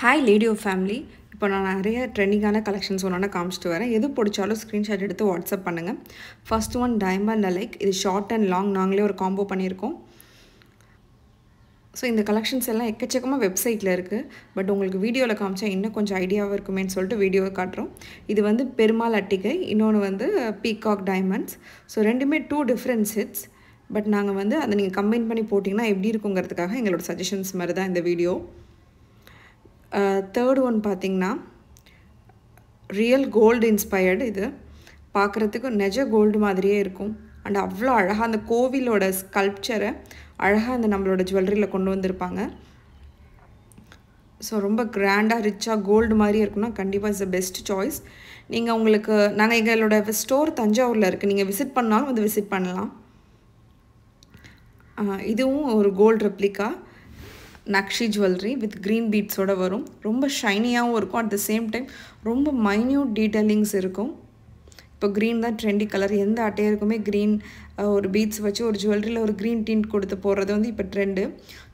Hi லேடியோ family. இப்போ நான் நிறைய ட்ரெண்டிங்கான கலெக்ஷன்ஸ் ஒன்று காமிச்சிட்டு வரேன். எது பிடிச்சாலும் ஸ்க்ரீன்ஷாட் எடுத்து வாட்ஸ்அப் பண்ணுங்கள். ஃபர்ஸ்ட் ஒன் டைமண்ட் லைக், இது ஷார்ட் அண்ட் லாங் நாங்களே ஒரு காம்போ பண்ணியிருக்கோம். ஸோ இந்த கலெக்ஷன்ஸ் எல்லாம் எக்கச்சக்கமாக வெப்சைட்டில் இருக்குது. பட் உங்களுக்கு வீடியோவில் காமிச்சா இன்னும் கொஞ்சம் ஐடியாவாக இருக்குமேன்னு சொல்லிட்டு வீடியோவை காட்டுறோம். இது வந்து பெருமாள் அட்டிகை, இன்னொன்று வந்து பீகாக் டைமண்ட்ஸ். ஸோ ரெண்டுமே 2 டிஃப்ரெண்ட் செட்ஸ். பட் நாங்கள் வந்து அதை நீங்கள் கம்பைன் பண்ணி போட்டிங்கன்னா எப்படி இருக்குங்கிறதுக்காக எங்களோட சஜஷன்ஸ் மாதிரி தான் இந்த வீடியோ. தேர்ட் ஒன் பார்த்திங்கன்னா ரியல் கோல்டு இன்ஸ்பயர்டு. இது பார்க்குறதுக்கு நெஜ கோல்டு மாதிரியே இருக்கும். அண்ட் அவ்வளோ அழகாக அந்த கோவிலோட ஸ்கல்ப்சரை அழகாக அந்த நம்மளோட ஜுவல்லரியில் கொண்டு வந்திருப்பாங்க. ஸோ ரொம்ப கிராண்டாக ரிச்சாக கோல்டு மாதிரி இருக்குன்னா கண்டிப்பாக இட்ஸ் த பெஸ்ட் சாய்ஸ். நீங்கள் உங்களுக்கு நாங்கள் எங்களோட ஸ்டோர் தஞ்சாவூரில் இருக்குது, நீங்கள் விசிட் பண்ணாலும் வந்து விசிட் பண்ணலாம். இதுவும் ஒரு gold replica nakshi jewellery with green பீட்ஸோடு வரும். ரொம்ப ஷைனியாகவும் இருக்கும். அட் த சேம் டைம் ரொம்ப மைன்யூட் டீட்டெயிலிங்ஸ் இருக்கும். இப்போ க்ரீன் தான் ட்ரெண்டி கலர். எந்த அட்டையருக்குமே க்ரீன் ஒரு பீட்ஸ் வச்சு ஒரு ஜுவல்லரியில் ஒரு க்ரீன் டிண்ட் கொடுத்து போடுறது வந்து இப்போ ட்ரெண்டு.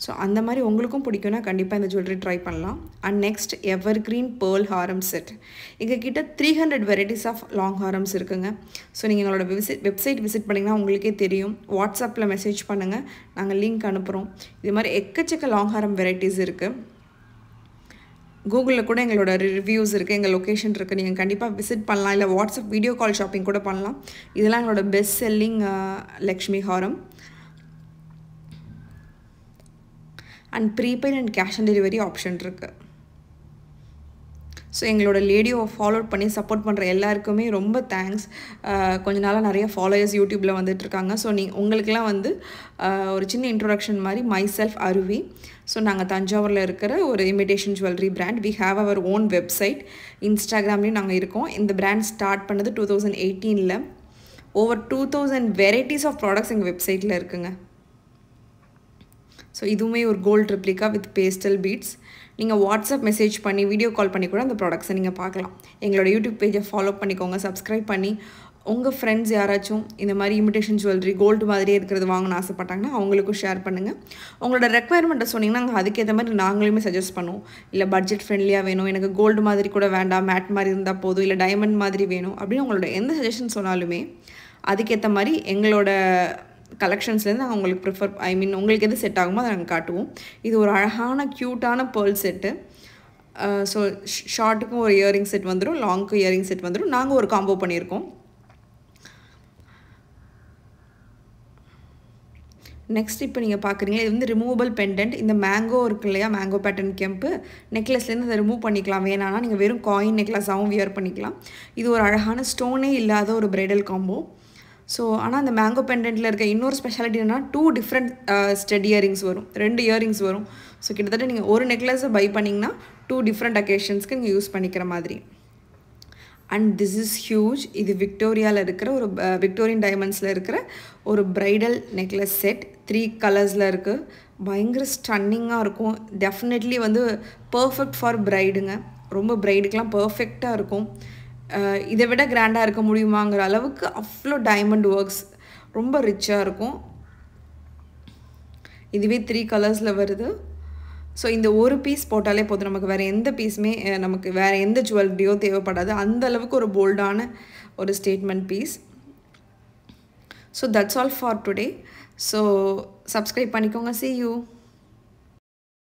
ஸோ அந்த மாதிரி உங்களுக்கும் பிடிக்கும்னா கண்டிப்பாக இந்த ஜுவல்லரி ட்ரை பண்ணலாம். And next ever green pearl Haram set. எங்கள் கிட்ட 300 வெரைட்டிஸ் ஆஃப் லாங் ஹாரம்ஸ் இருக்குங்க. ஸோ நீங்கள் எங்களோட வெப்சைட் விசிட் பண்ணிங்கன்னா உங்களுக்கே தெரியும். வாட்ஸ்அப்பில் மெசேஜ் பண்ணுங்கள், நாங்கள் லிங்க் அனுப்புகிறோம். இது மாதிரி எக்கச்சக்க லாங் ஹாரம் வெரைட்டிஸ் இருக்குது. கூகுளில் கூட எங்களோட ரிவ்யூஸ் இருக்குது, எங்கள் லொக்கேஷன் இருக்குது. நீங்கள் கண்டிப்பாக விசிட் பண்ணலாம். இல்லை வாட்ஸ்அப் வீடியோ கால் ஷாப்பிங் கூட பண்ணலாம். இதெல்லாம் எங்களோட best selling Lakshmi Haram. And prepaid and cash on delivery option இருக்குது. ஸோ எங்களோட லேடியோவை ஃபாலோ பண்ணி சப்போர்ட் பண்ணுற எல்லாருக்குமே ரொம்ப தேங்க்ஸ். கொஞ்ச நாளாக நிறைய ஃபாலோயர்ஸ் யூடியூப்பில் வந்துட்டுருக்காங்க. ஸோ உங்களுக்கெல்லாம் வந்து ஒரு சின்ன இன்ட்ரொடக்ஷன் மாதிரி மை செல்ஃப் அருவி. ஸோ நாங்கள் தஞ்சாவூரில் இருக்கிற ஒரு imitation jewellery brand. We have our own website, இன்ஸ்டாகிராம்லேயும் நாங்கள் இருக்கோம். இந்த பிராண்ட் ஸ்டார்ட் பண்ணது 2018. ஓவர் 2000 வெரைட்டிஸ் ஆஃப் ப்ராடக்ட்ஸ் எங்கள் வெப்சைட்டில் இருக்குங்க. ஸோ இதுவுமே ஒரு gold replica with pastel beads. நீங்கள் வாட்ஸ்அப் மெசேஜ் பண்ணி வீடியோ கால் பண்ணி கூட அந்த ப்ராடக்ட்ஸை நீங்கள் பார்க்கலாம். எங்களோட யூடியூப் பேஜை ஃபாலோ பண்ணிக்கோங்க, சப்ஸ்கிரைப் பண்ணி உங்கள் ஃப்ரெண்ட்ஸ் யாராச்சும் இந்த மாதிரி இமிடேஷன் ஜுவல்லரி கோல்டு மாதிரியே இருக்கிறது வாங்கணும்னு ஆசைப்பட்டாங்கன்னா அவங்களுக்கும் ஷேர் பண்ணுங்கள். உங்களோட ரெக்குவயர்மெண்ட்டை சொன்னிங்கன்னா நாங்கள் அதுக்கேற்ற மாதிரி நாங்களுமே சஜஸ்ட் பண்ணுவோம். இல்லை பட்ஜெட் ஃப்ரெண்ட்லியாக வேணும், எனக்கு கோல்டு மாதிரி கூட வேண்டாம், மேட் மாதிரி இருந்தால் போதும், இல்லை டைமண்ட் மாதிரி வேணும் அப்படின்னு உங்களோட எந்த சஜஷன் சொன்னாலுமே அதுக்கேற்ற மாதிரி எங்களோட கலெக்ஷன்ஸ்லேருந்து நாங்கள் உங்களுக்கு உங்களுக்கு எது செட் ஆகுமோ அதை நாங்கள் காட்டுவோம். இது ஒரு அழகான க்யூட்டான பேர்ல் செட்டு. ஸோ ஷார்ட்டுக்கும் ஒரு இயரிங் செட் வந்துடும், லாங்க்கும் இயரிங் செட் வந்துடும். நாங்கள் ஒரு காம்போ பண்ணியிருக்கோம். நெக்ஸ்ட் இப்போ நீங்கள் பார்க்குறீங்க, இது வந்து ரிமூவபிள் பெண்டன்ட். இந்த மேங்கோ இருக்கு இல்லையா, மேங்கோ பேட்டர்ன் கெம்பு நெக்லஸ்லேருந்து அதை ரிமூவ் பண்ணிக்கலாம். வேணான்னா நீங்கள் வெறும் காயின் நெக்லஸாகவும் வியர் பண்ணிக்கலாம். இது ஒரு அழகான ஸ்டோனே இல்லாத ஒரு பிரைடல் காம்போ. ஸோ ஆனால் அந்த மேங்கோ பெண்டன்ட்டில் இருக்க இன்னொரு ஸ்பெஷாலிட்டி என்னன்னா 2 டிஃப்ரெண்ட் ஸ்டெட் இயரிங்ஸ் வரும், 2 இயரிங்ஸ் வரும். ஸோ கிட்டத்தட்ட நீங்கள் ஒரு நெக்லஸை பை பண்ணிங்கன்னா 2 டிஃப்ரெண்ட் அக்கேஷன்ஸ்க்கு நீங்கள் யூஸ் பண்ணிக்கிற மாதிரி. And this is huge. இது விக்டோரியாவில் இருக்கிற ஒரு விக்டோரியன் டைமண்ட்ஸில் இருக்கிற ஒரு ப்ரைடல் நெக்லஸ் செட். 3 கலர்ஸில் இருக்குது. பயங்கர ஸ்டன்னிங்காக இருக்கும். டெஃபினெட்லி வந்து பர்ஃபெக்ட் ஃபார் ப்ரைடுங்க. ரொம்ப ப்ரைடுக்கெலாம் பர்ஃபெக்டாக இருக்கும். இதை விட கிராண்டாக இருக்க முடியுமாங்கிற அளவுக்கு அவ்வளோ டைமண்ட் ஒர்க்ஸ் ரொம்ப ரிச்சாக இருக்கும். இதுவே 3 கலர்ஸில் வருது. ஸோ இந்த ஒரு பீஸ் போட்டாலே போதும், நமக்கு வேறு எந்த பீஸுமே நமக்கு வேறு எந்த ஜுவல்லரியோ தேவைப்படாது. அந்த அளவுக்கு ஒரு போல்டான ஒரு statement piece. So that's all for today. So subscribe பண்ணிக்கோங்க. See you.